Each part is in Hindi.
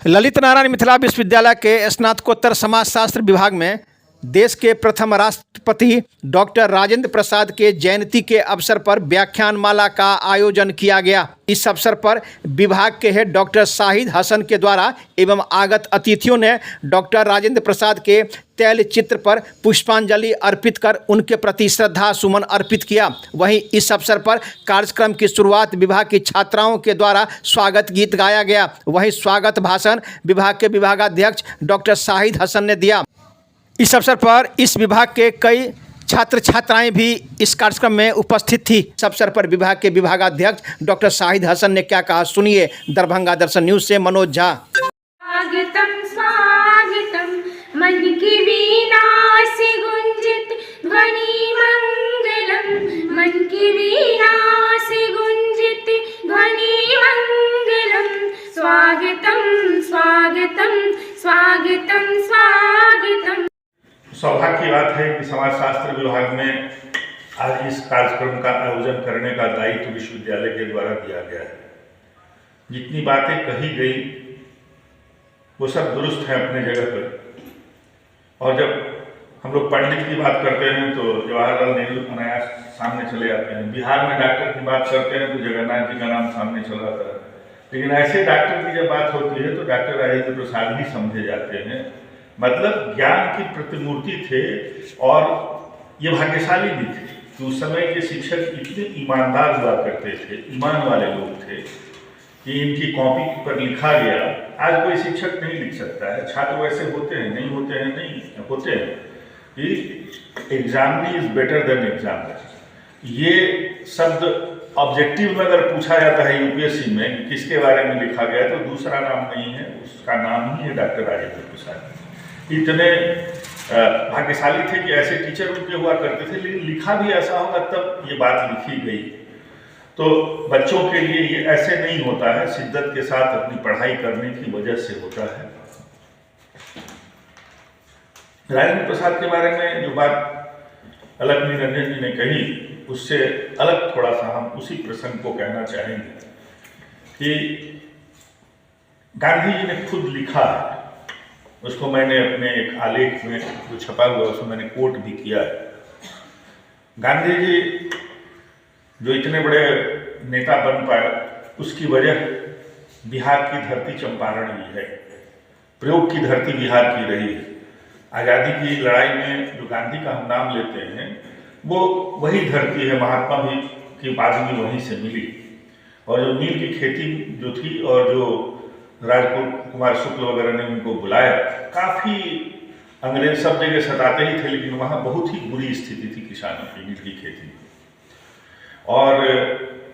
ललित नारायण मिथिला विश्वविद्यालय के स्नातकोत्तर समाजशास्त्र विभाग में देश के प्रथम राष्ट्रपति डॉक्टर राजेंद्र प्रसाद के जयंती के अवसर पर व्याख्यानमाला का आयोजन किया गया। इस अवसर पर विभाग के हेड डॉक्टर शाहिद हसन के द्वारा एवं आगत अतिथियों ने डॉक्टर राजेंद्र प्रसाद के तैल चित्र पर पुष्पांजलि अर्पित कर उनके प्रति श्रद्धा सुमन अर्पित किया। वहीं इस अवसर पर कार्यक्रम की शुरुआत विभाग की छात्राओं के द्वारा स्वागत गीत गाया गया। वहीं स्वागत भाषण विभाग के विभागाध्यक्ष डॉक्टर शाहिद हसन ने दिया। इस अवसर पर इस विभाग के कई छात्र छात्राएं भी इस कार्यक्रम में उपस्थित थी। इस अवसर पर विभाग के विभागाध्यक्ष डॉक्टर शाहिद हसन ने क्या कहा, सुनिए। दरभंगा दर्शन न्यूज से मनोज झा। स्वागतम स्वागतम मन की वीणा से गुंजित ध्वनि मंगलम, मन की वीणा से गुंजित ध्वनि मंगलम। स्वागतम स्वागतम स्वागतम स्वागतम। सौभाग्य की बात है कि समाजशास्त्र विभाग में आज इस कार्यक्रम का आयोजन करने का दायित्व विश्वविद्यालय के द्वारा दिया गया है। जितनी बातें कही गई वो सब दुरुस्त है अपने जगह पर। और जब हम लोग पंडित की बात करते हैं तो जवाहरलाल नेहरू अनायास सामने चले आते हैं। बिहार में डॉक्टर की बात करते हैं तो जगन्नाथ जी का नाम सामने चला आता है। लेकिन ऐसे डॉक्टर की जब बात होती है तो डॉक्टर राजेंद्र प्रसाद ही समझे जाते हैं। मतलब ज्ञान की प्रतिमूर्ति थे और ये भाग्यशाली भी थे कि उस समय के शिक्षक इतने ईमानदार हुआ करते थे, ईमान वाले लोग थे कि इनकी कॉपी पर लिखा गया। आज कोई शिक्षक नहीं लिख सकता है। छात्र वैसे होते हैं, नहीं होते हैं, नहीं होते हैं कि examinee is better than exam. ये शब्द ऑब्जेक्टिव में अगर पूछा जाता है यूपीएससी में कि किसके बारे में लिखा गया तो दूसरा नाम नहीं है, उसका नाम ही है डॉक्टर राजेंद्र प्रसाद। इतने भाग्यशाली थे कि ऐसे टीचर उनके हुआ करते थे। लेकिन लिखा भी ऐसा होगा तब ये बात लिखी गई। तो बच्चों के लिए ये ऐसे नहीं होता है, शिद्दत के साथ अपनी पढ़ाई करने की वजह से होता है। राजेंद्र प्रसाद के बारे में जो बात अलख निरंजन जी ने कही उससे अलग थोड़ा सा हम उसी प्रसंग को कहना चाहेंगे कि गांधी जी ने खुद लिखा है। उसको मैंने अपने एक आलेख में जो छपा हुआ उसको मैंने कोट भी किया है। गांधी जी जो इतने बड़े नेता बन पाए उसकी वजह बिहार की धरती चंपारण भी है, प्रयोग की धरती बिहार की रही है। आज़ादी की लड़ाई में जो गांधी का हम नाम लेते हैं वो वही धरती है। महात्मा भी की बादमी वहीं से मिली। और जो नील की खेती जो थी और जो राजकुमार शुक्ल वगैरह ने उनको बुलाया, काफ़ी अंग्रेज सब जगह सताते ही थे लेकिन वहाँ बहुत ही बुरी स्थिति थी किसानों की, नील की खेती। और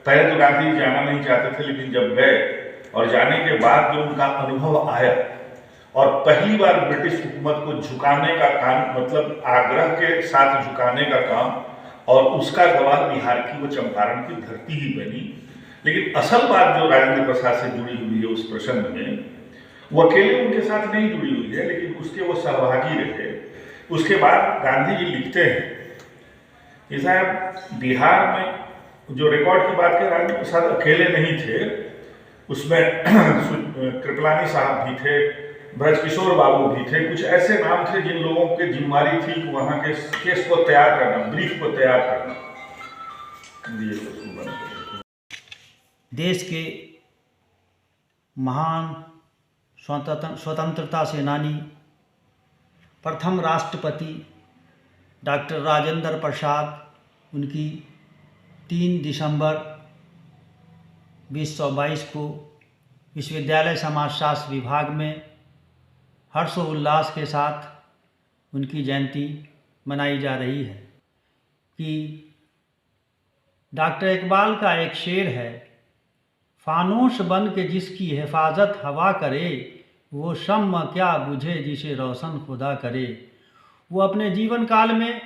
पहले तो गांधी जी जाना नहीं चाहते थे लेकिन जब गए और जाने के बाद जो उनका अनुभव आया और पहली बार ब्रिटिश हुकूमत को झुकाने का काम, मतलब आग्रह के साथ झुकाने का काम, और उसका गवाह बिहार की वो चंपारण की धरती ही बनी। लेकिन असल बात जो राजेंद्र प्रसाद से जुड़ी हुई है उस प्रसंग में, वो अकेले उनके साथ नहीं जुड़ी हुई है लेकिन उसके वो सहभागी रहे। उसके बाद गांधी जी लिखते हैं कि साहब बिहार में जो रिकॉर्ड की बात करें राजेंद्र प्रसाद अकेले नहीं थे। उसमें कृपलानी साहब भी थे, ब्रजकिशोर बाबू भी थे, कुछ ऐसे नाम थे जिन लोगों की जिम्मेदारी थी कि वहाँ के केस को तैयार करना, ब्रीफ को तैयार करना। देश के महान स्वतंत्रता सेनानी प्रथम राष्ट्रपति डॉक्टर राजेंद्र प्रसाद, उनकी 3 दिसंबर 2022 को विश्वविद्यालय समाजशास्त्र विभाग में हर्षोल्लास के साथ उनकी जयंती मनाई जा रही है। कि डॉक्टर इकबाल का एक शेर है, फानूस बन के जिसकी हिफाजत हवा करे, वो शम्म क्या बुझे जिसे रोशन खुदा करे। वो अपने जीवन काल में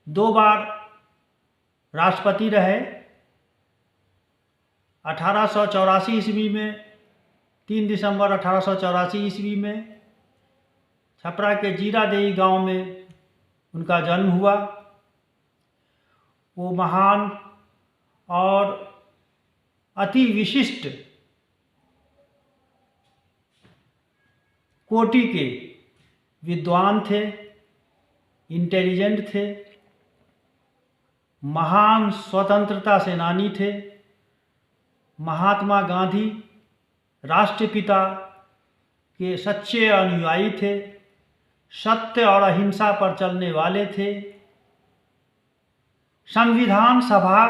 2 बार राष्ट्रपति रहे। 1884 ईस्वी में, 3 दिसंबर 1884 ईस्वी में छपरा के जीरादेई गांव में उनका जन्म हुआ। वो महान और अति विशिष्ट कोटि के विद्वान थे, इंटेलिजेंट थे, महान स्वतंत्रता सेनानी थे। महात्मा गांधी राष्ट्रपिता के सच्चे अनुयायी थे, सत्य और अहिंसा पर चलने वाले थे। संविधान सभा,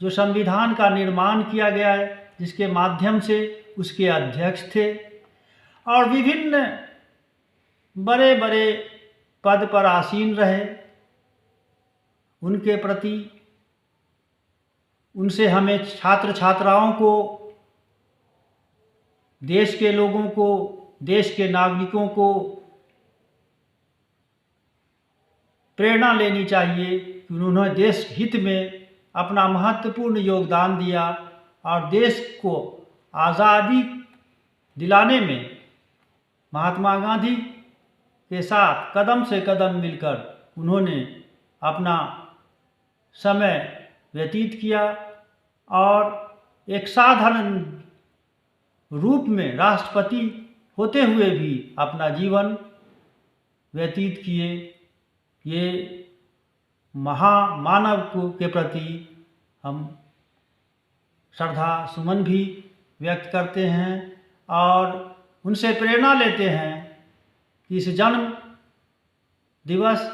जो संविधान का निर्माण किया गया है, जिसके माध्यम से उसके अध्यक्ष थे, और विभिन्न बड़े बड़े पद पर आसीन रहे। उनके प्रति, उनसे हमें छात्र छात्राओं को, देश के लोगों को, देश के नागरिकों को प्रेरणा लेनी चाहिए कि उन्होंने देश हित में अपना महत्वपूर्ण योगदान दिया और देश को आज़ादी दिलाने में महात्मा गांधी के साथ कदम से कदम मिलकर उन्होंने अपना समय व्यतीत किया और एक साधारण रूप में राष्ट्रपति होते हुए भी अपना जीवन व्यतीत किए। ये महामानव के प्रति हम श्रद्धा सुमन भी व्यक्त करते हैं और उनसे प्रेरणा लेते हैं कि इस जन्म दिवस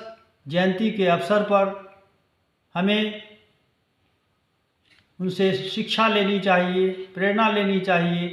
जयंती के अवसर पर हमें उनसे शिक्षा लेनी चाहिए, प्रेरणा लेनी चाहिए